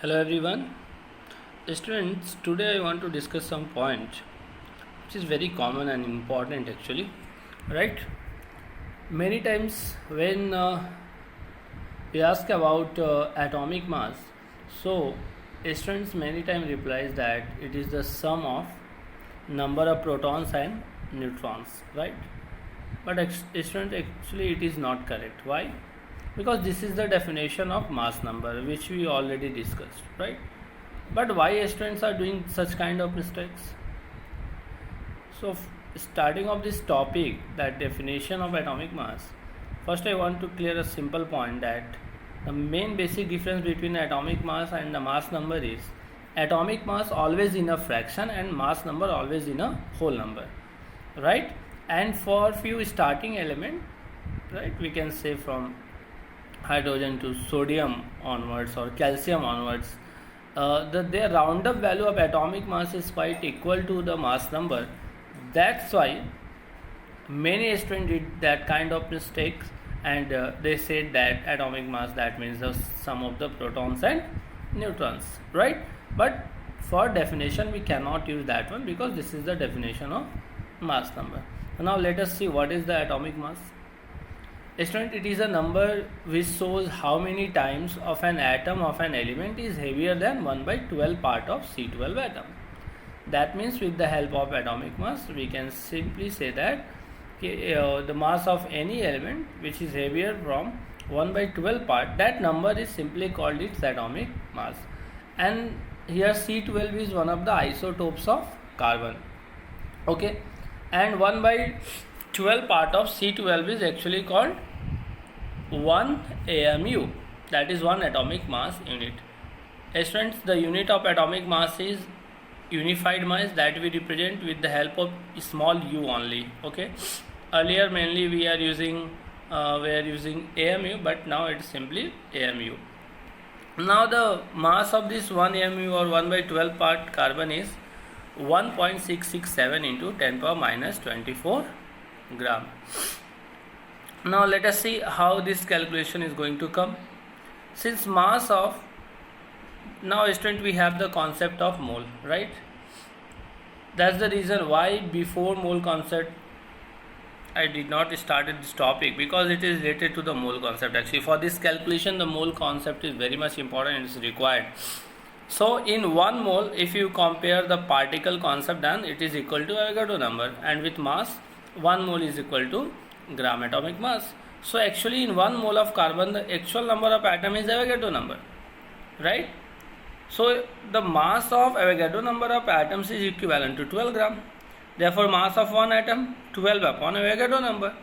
Hello everyone. Students, today I want to discuss some point which is very common and important actually. Right? Many times when we ask about atomic mass, so students many times replies that it is the sum of number of protons and neutrons, right? But student, actually it is not correct. Why? Because this is the definition of mass number which we already discussed, right? But why students are doing such kind of mistakes? So starting of this topic, that definition of atomic mass, first I want to clear a simple point that the main basic difference between atomic mass and the mass number is atomic mass always in a fraction and mass number always in a whole number, right? And for few starting element, right, we can say from hydrogen to sodium onwards or calcium onwards, their roundup value of atomic mass is quite equal to the mass number. That's why many students did that kind of mistakes, and they said that atomic mass, that means the sum of the protons and neutrons, right? But for definition we cannot use that one because this is the definition of mass number. Now let us see what is the atomic mass. Student, it is a number which shows how many times of an atom of an element is heavier than 1 by 12 part of C12 atom. That means with the help of atomic mass we can simply say that the mass of any element which is heavier from 1 by 12 part, that number is simply called its atomic mass. And here C12 is one of the isotopes of carbon, okay, and 1 by 12 part of C12 is actually called 1 AMU, that is 1 atomic mass unit. Students, the unit of atomic mass is unified mass that we represent with the help of small u only, okay. Earlier mainly we are using AMU, but now it is simply AMU. Now the mass of this 1 AMU or 1 by 12 part carbon is 1.667 into 10 power minus 24 gram. Now let us see how this calculation is going to come. Since mass of, now student, we have the concept of mole, right? That's the reason why before mole concept I did not start this topic, because it is related to the mole concept. Actually for this calculation the mole concept is very much important and is required. So in 1 mole, if you compare the particle concept, then it is equal to Avogadro number, and with mass 1 mole is equal to gram atomic mass. So actually in 1 mole of carbon the actual number of atom is Avogadro number, right? So the mass of Avogadro number of atoms is equivalent to 12 gram. Therefore mass of one atom 12 upon Avogadro number,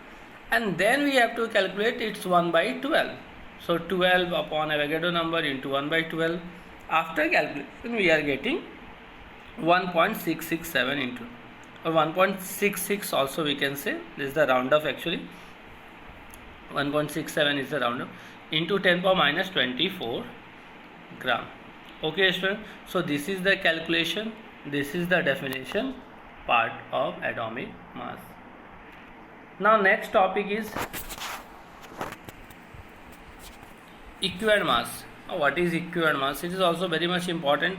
and then we have to calculate its 1 by 12. So 12 upon Avogadro number into 1 by 12. After calculation we are getting 1.667 into, or 1.66 also we can say, this is the round off actually, 1.67 is the round off, into 10 power minus 24 gram. Okay student, so this is the calculation, this is the definition part of atomic mass. Now next topic is equivariant mass. What is equivariant mass? It is also very much important,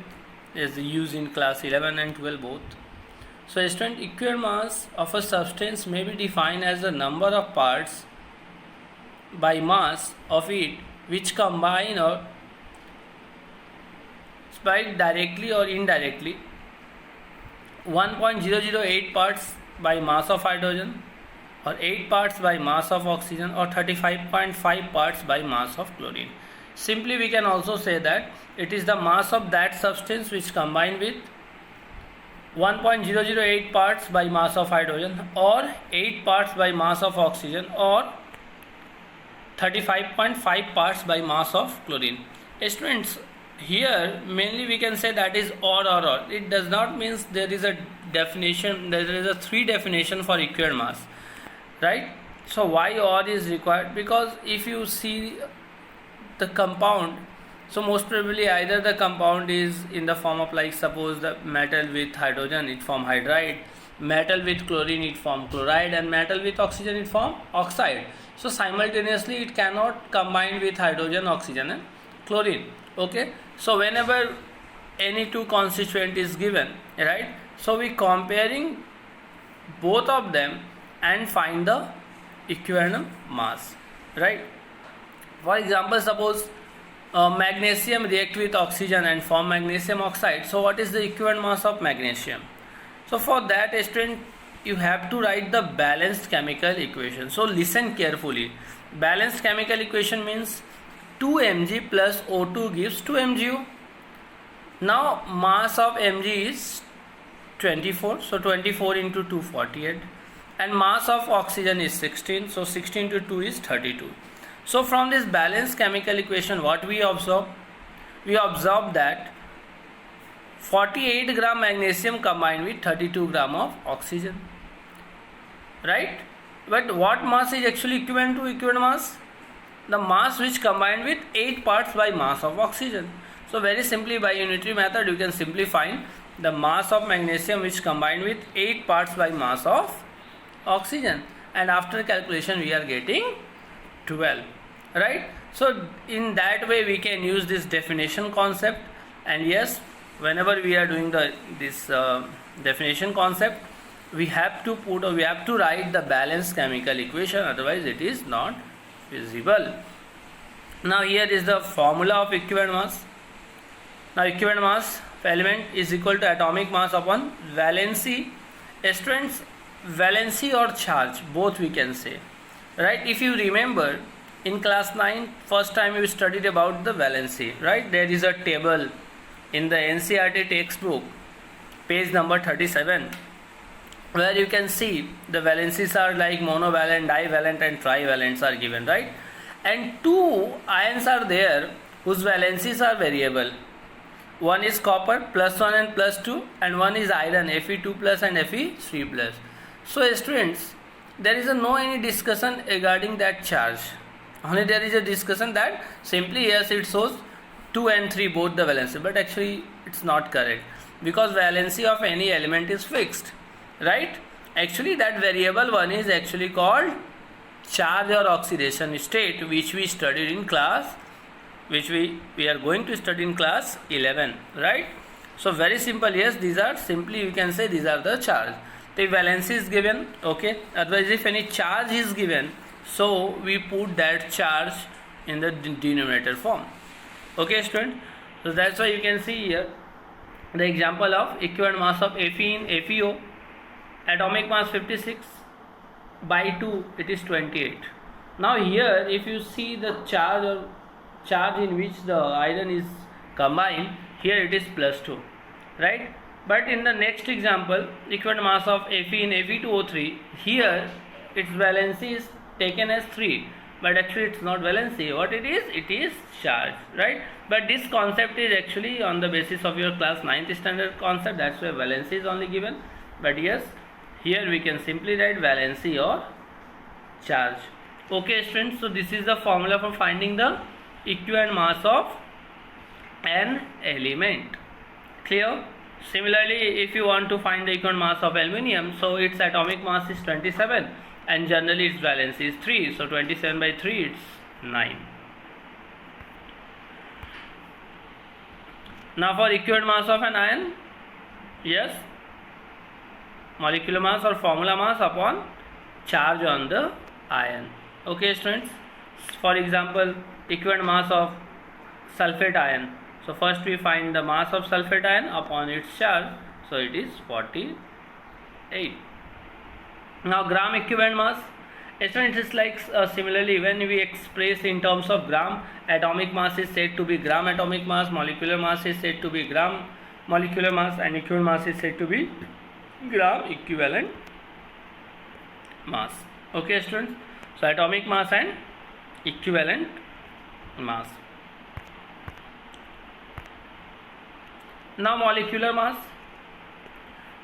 is used in class 11 and 12 both. So student, equivariant mass of a substance may be defined as the number of parts by mass of it which combine or split directly or indirectly. 1.008 parts by mass of hydrogen, or 8 parts by mass of oxygen, or 35.5 parts by mass of chlorine. Simply we can also say that it is the mass of that substance which combine with 1.008 parts by mass of hydrogen, or 8 parts by mass of oxygen, or 35.5 parts by mass of chlorine. Students, here mainly we can say that is or. It does not mean there is a definition, there is a 3 definition for equivariant mass, right? So why or is required? Because if you see the compound, so most probably either the compound is in the form of, like suppose the metal with hydrogen it form hydride, metal with chlorine it form chloride, and metal with oxygen it form oxide. So simultaneously it cannot combine with hydrogen, oxygen and chlorine. Okay, so whenever any two constituent is given, right, so we comparing both of them and find the equivalent mass, right? For example, suppose magnesium react with oxygen and form magnesium oxide. So what is the equivalent mass of magnesium? So for that, student, you have to write the balanced chemical equation. So listen carefully. Balanced chemical equation means 2 mg plus O2 gives 2 mgu. Now mass of mg is 24, so 24 into 2 48, and mass of oxygen is 16, so 16 to 2 is 32. So from this balanced chemical equation, what we observe? We observe that 48 gram magnesium combined with 32 gram of oxygen, right? But what mass is actually equivalent to equivalent mass? The mass which combined with 8 parts by mass of oxygen. So very simply, by unitary method, you can simply find the mass of magnesium which combined with 8 parts by mass of oxygen, and after calculation we are getting 12, right? So in that way we can use this definition concept, and yes, whenever we are doing this definition concept, we have to put, or we have to write the balanced chemical equation, otherwise it is not feasible. Now here is the formula of equivalent mass. Now equivalent mass of element is equal to atomic mass upon valency. Students, valency or charge, both we can say, right? If you remember, in class 9 first time you studied about the valency, right? There is a table in the NCERT textbook, page number 37, where you can see the valencies are like monovalent, divalent and trivalents are given, right? And two ions are there whose valencies are variable. One is copper +1 and +2, and one is iron Fe2 plus and Fe3 plus. So students, there is no any discussion regarding that charge. Only there is a discussion that simply yes, it shows 2 and 3 both the valency, but actually it's not correct, because valency of any element is fixed, right? Actually that variable one is actually called charge or oxidation state, which we studied in class, which we are going to study in class 11, right? So very simple, yes, these are simply, you can say these are the charge. The valency is given, okay, otherwise if any charge is given, so we put that charge in the denominator form. Okay student, so that's why you can see here the example of equivalent mass of Fe in FeO, atomic mass 56 by 2, it is 28. Now here if you see the charge or charge in which the iron is combined, here it is +2, right? But in the next example, equivalent mass of Fe in Fe2O3, here its valency is taken as 3, but actually it's not valency. What it is charge, right? But this concept is actually on the basis of your class 9th standard concept, that's why valency is only given. But yes, here we can simply write valency or charge. Okay students, so this is the formula for finding the equivalent mass of an element. Clear? Similarly, if you want to find the equivalent mass of aluminium, so its atomic mass is 27 and generally its valency is 3, so 27 by 3 it's 9. Now for equivalent mass of an ion, yes, molecular mass or formula mass upon charge on the ion. Okay students, for example, equivalent mass of sulfate ion. So first we find the mass of sulfate ion upon its charge, so it is 48. Now gram equivalent mass, it is like similarly when we express in terms of gram, atomic mass is said to be gram atomic mass, molecular mass is said to be gram molecular mass, and equivalent mass is said to be gram equivalent mass. Okay students, so atomic mass and equivalent mass. Now molecular mass.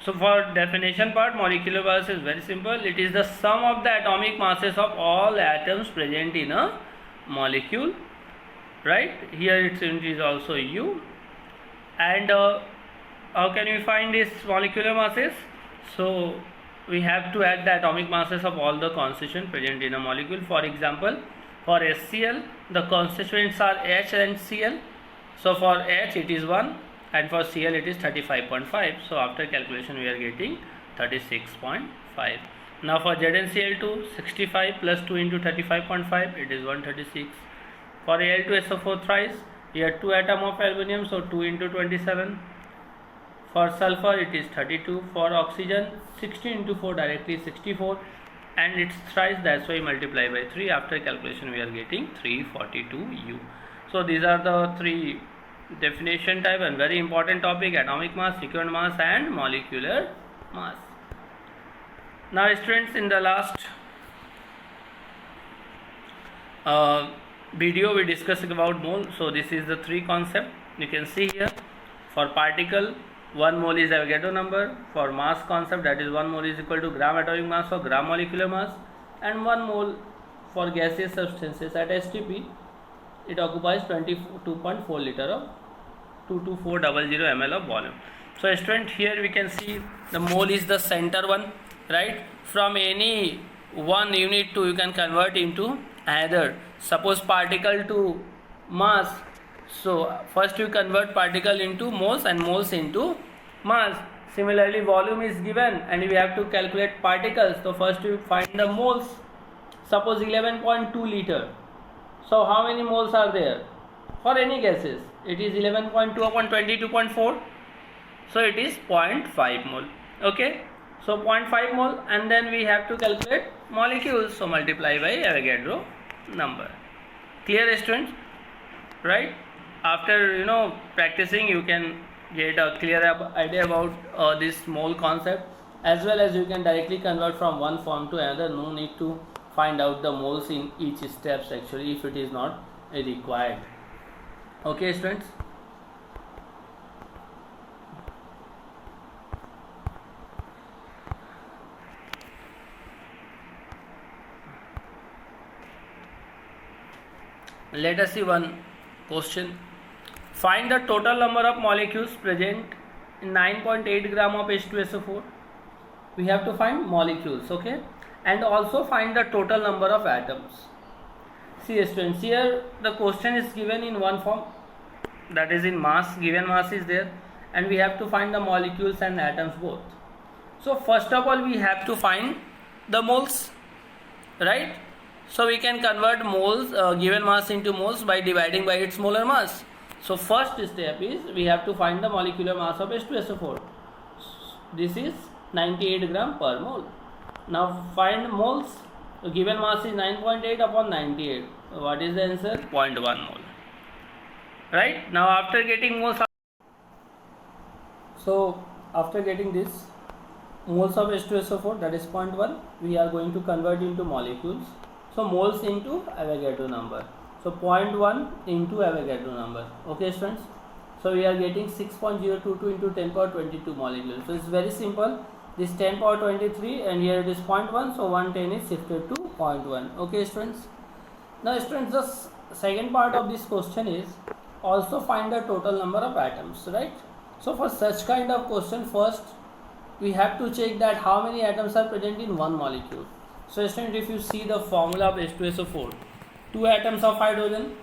So for definition part, molecular mass is very simple. It is the sum of the atomic masses of all atoms present in a molecule, right? Here it is also U. And how can we find these molecular masses? So we have to add the atomic masses of all the constituents present in a molecule. For example, for HCl, the constituents are H and Cl, So for H it is 1 and for Cl it is 35.5. So after calculation we are getting 36.5. Now for ZnCl2, 65 plus 2 into 35.5, it is 136. For Al2SO4 thrice, here 2 atom of aluminum, so 2 into 27. For sulfur it is 32. For oxygen 16 into 4 directly 64, and it's thrice, that's why multiply by 3. After calculation we are getting 342 U. So these are the three definition type and very important topic: atomic mass, sequence mass and molecular mass. Now students, in the last video we discussed about mole. So this is the three concept you can see here. For particle, 1 mole is Avogadro number. For mass concept, that is 1 mole is equal to gram atomic mass or gram molecular mass, and 1 mole for gaseous substances at STP, it occupies 22.4 liter of 22400 ml of volume. So student, here we can see the mole is the center one, right? From any one unit to you can convert into another. Suppose particle to mass, so first you convert particle into moles and moles into mass. Similarly, volume is given and we have to calculate particles. So first you find the moles. Suppose 11.2 liter. So how many moles are there? For any gases, it is 11.2 upon 22.4. So it is 0.5 mole. Okay. So 0.5 mole, and then we have to calculate molecules. So multiply by Avogadro number. Clear, students? Right? After practicing, you can get a clear idea about this mole concept, as well as you can directly convert from one form to another. No need to find out the moles in each steps actually, if it is not required. Okay, students? Let us see one question. Find the total number of molecules present in 9.8 gram of H2SO4. We have to find molecules, okay, and also find the total number of atoms. See students, here the question is given in one form, that is in mass. Given mass is there, and we have to find the molecules and atoms both. So first of all we have to find the moles, right? So we can convert moles, given mass into moles by dividing by its molar mass. So first step is we have to find the molecular mass of H2SO4. This is 98 gram per mole. Now find moles. So given mass is 9.8 upon 98. What is the answer? 0.1 mole. Right? Now after getting moles, so after getting this moles of H2SO4, that is 0.1, we are going to convert into molecules. So moles into Avogadro number. So 0.1 into Avogadro number. Okay, students. So we are getting 6.022 into 10 power 22 molecules. So it's very simple. This 10 power 23 and here it is 0.1. So 110 is shifted to 0.1. Okay, students. Now students, the second part of this question is also find the total number of atoms, right? So for such kind of question, first we have to check that how many atoms are present in one molecule. So students, if you see the formula of H2SO4, 2 atoms of hydrogen,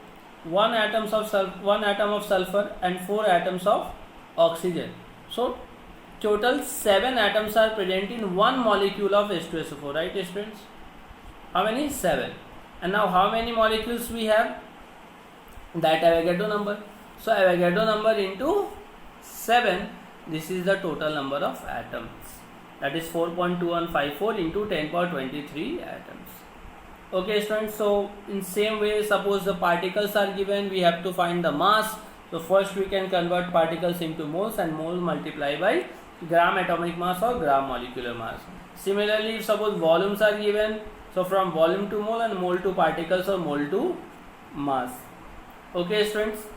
1 atom of sulfur and 4 atoms of oxygen. So total 7 atoms are present in one molecule of H2SO4, right students? How many? 7. And now how many molecules we have? That Avogadro number. So Avogadro number into 7, this is the total number of atoms. That is 4.2154 into 10 power 23 atoms. Okay students, so in same way, suppose the particles are given, we have to find the mass. So first we can convert particles into moles, and mole multiply by gram atomic mass or gram molecular mass. Similarly, if suppose volumes are given, so from volume to mole and mole to particles or mole to mass. Okay students,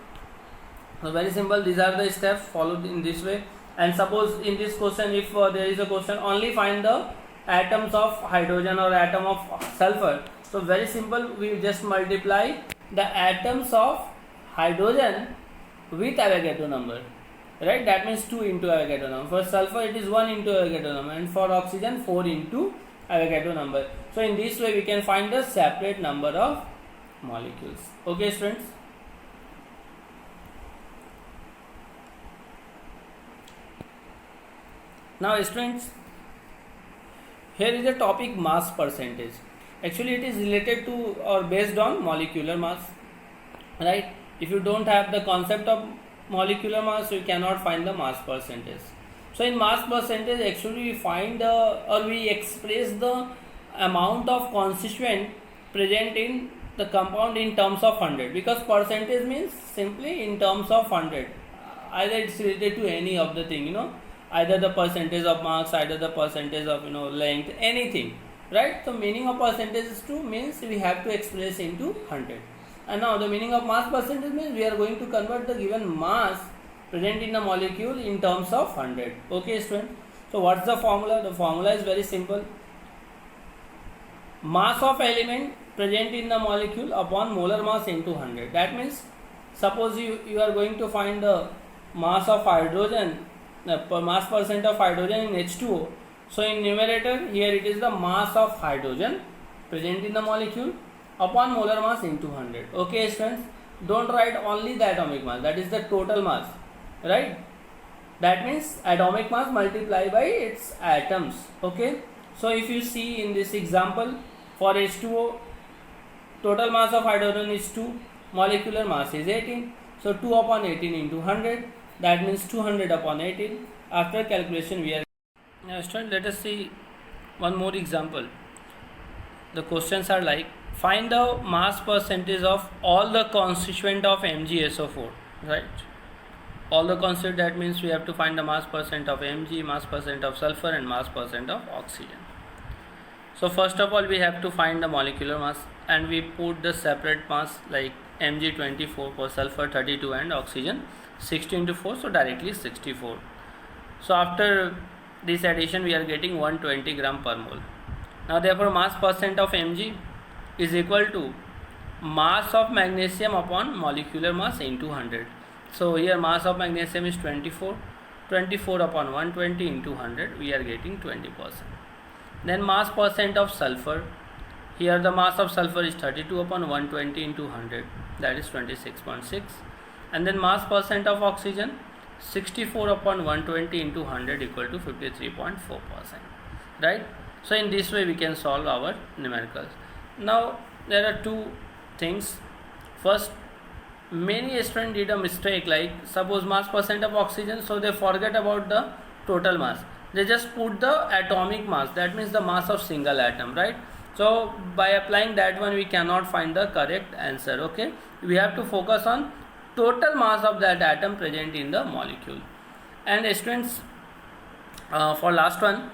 so very simple, these are the steps followed in this way. And suppose in this question, if there is a question only find the atoms of hydrogen or atom of sulfur, so very simple, we just multiply the atoms of hydrogen with Avogadro number, right? That means 2 into Avogadro number. For sulfur it is 1 into Avogadro number, and for oxygen 4 into Avogadro number. So in this way we can find the separate number of molecules. Okay students. Now students, here is the topic mass percentage. Actually it is related to or based on molecular mass, right? If you don't have the concept of molecular mass, you cannot find the mass percentage. So in mass percentage, actually we find or we express the amount of constituent present in the compound in terms of 100, because percentage means simply in terms of 100. Either it's related to any of the thing, either the percentage of marks, either the percentage of length, anything, right? So meaning of percentage is 2 means we have to express into 100. And now the meaning of mass percentage means we are going to convert the given mass present in a molecule in terms of 100. Okay student, so what's the formula? The formula is very simple. Mass of element present in the molecule upon molar mass into 100. That means suppose you are going to find the mass of hydrogen, the mass percent of hydrogen in H2O. So in numerator here it is the mass of hydrogen present in the molecule upon molar mass into 100. Okay students, don't write only the atomic mass, that is the total mass, right? That means atomic mass multiplied by its atoms. Okay, so if you see in this example, for H2O, total mass of hydrogen is 2, molecular mass is 18, so 2 upon 18 into 100, that means 200 upon 18. After calculation we are. Now students, let us see one more example. The questions are like, find the mass percentage of all the constituent of MgSO4, right? All the constituent, that means we have to find the mass percent of Mg, mass percent of sulfur and mass percent of oxygen. So first of all we have to find the molecular mass, and we put the separate mass like Mg 24 for sulfur 32 and oxygen 16 to 4, so directly 64. So after this addition we are getting 120 gram per mole. Now therefore mass percent of Mg is equal to mass of magnesium upon molecular mass into 100. So here mass of magnesium is 24, 24 upon 120 into 100, we are getting 20%. Then mass percent of sulfur, here the mass of sulfur is 32 upon 120 into 100, that is 26.6. And then mass percent of oxygen, 64 upon 120 into 100 equal to 53.4%, right? So in this way we can solve our numericals. Now there are two things. First, many students did a mistake, like suppose mass percent of oxygen, so they forget about the total mass, they just put the atomic mass, that means the mass of single atom, right? So by applying that one we cannot find the correct answer. Okay, we have to focus on total mass of that atom present in the molecule. And students, for last one,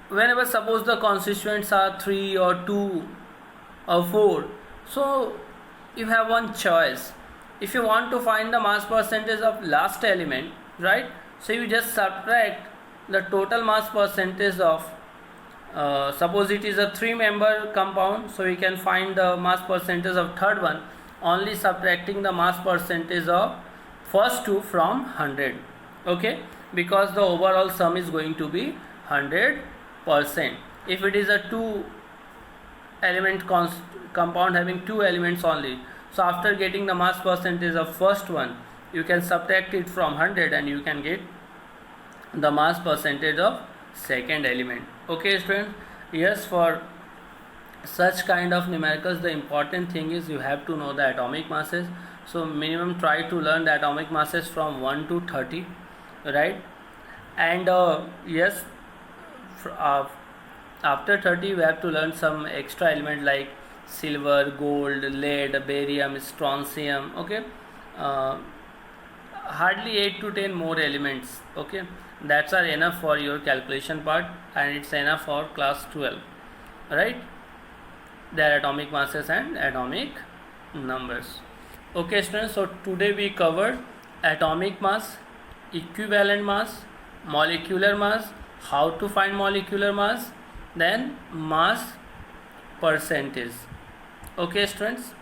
whenever suppose the constituents are 3 or 2 or 4, so you have one choice. If you want to find the mass percentage of last element, right, so you just subtract the total mass percentage of suppose it is a 3-member compound, so we can find the mass percentage of third one only subtracting the mass percentage of first two from 100. Okay, because the overall sum is going to be 100%. If it is a 2-element compound having 2 elements only, so after getting the mass percentage of first one, you can subtract it from 100 and you can get the mass percentage of second element. Okay students, yes, for such kind of numericals the important thing is you have to know the atomic masses. So minimum try to learn the atomic masses from 1 to 30, right? And yes, after 30 we have to learn some extra element like silver, gold, lead, barium, strontium. Okay, hardly 8 to 10 more elements. Okay, that's are enough for your calculation part, and it's enough for class 12, right? Their atomic masses and atomic numbers. Okay students, so today we covered atomic mass, equivalent mass, molecular mass, how to find molecular mass, then mass percentage. Okay students,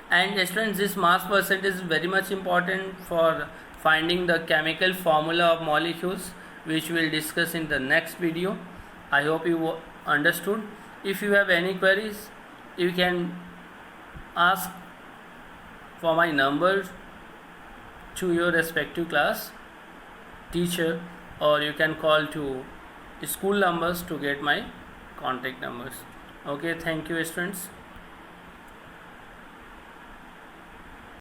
and students, this mass percentage is very much important for finding the chemical formula of molecules, which we will discuss in the next video. I hope you understood. If you have any queries, you can ask for my number to your respective class. teacher, or you can call to school numbers to get my contact numbers. Okay, thank you students.